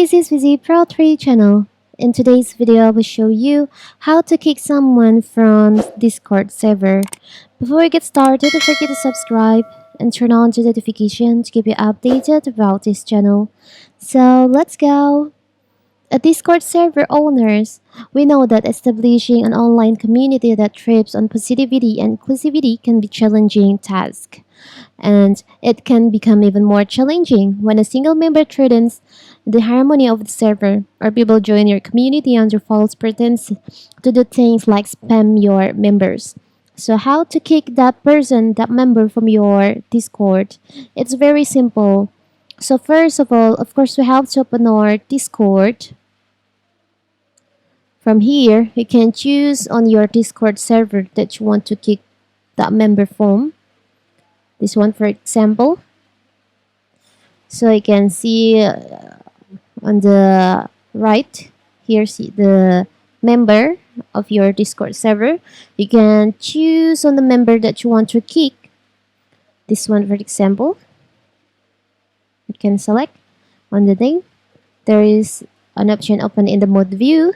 this is Vizi Pro 3 channel. In today's video, I will show you how to kick someone from Discord server. Before we get started, don't forget to subscribe and turn on the notification to keep you updated about this channel. So let's go! As Discord server owners, we know that establishing an online community that thrives on positivity and inclusivity can be a challenging task. And it can become even more challenging when a single member threatens the harmony of the server, or people join your community under false pretense to do things like spam your members. So how to kick that person, that member from your Discord? It's very simple. So first of all, of course, we have to open our Discord. From here, you can choose on your Discord server that you want to kick that member from. This one, for example. So you can see on the right here, see the member of your Discord server. You can choose on the member that you want to kick. This one, for example. You can select on the name. There is an option open in the mode view.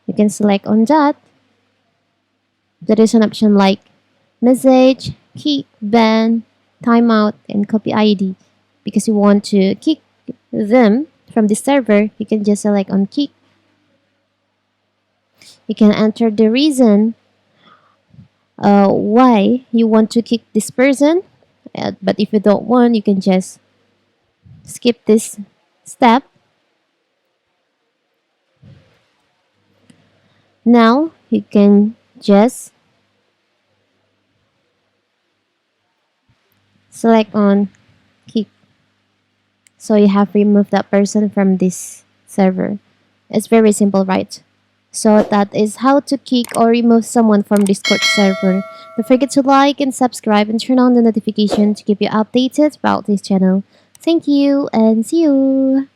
You can select on that. There is an option like message, kick, ban, timeout, and copy ID. Because you want to kick them from the server, you can just select on kick. You can enter the reason why you want to kick this person. But if you don't want, you can just skip this step. Now you can just select on kick. So you have removed that person from this server. It's very simple, right? So that is how to kick or remove someone from Discord server. Don't forget to like and subscribe and turn on the notification to keep you updated about this channel. Thank you and see you!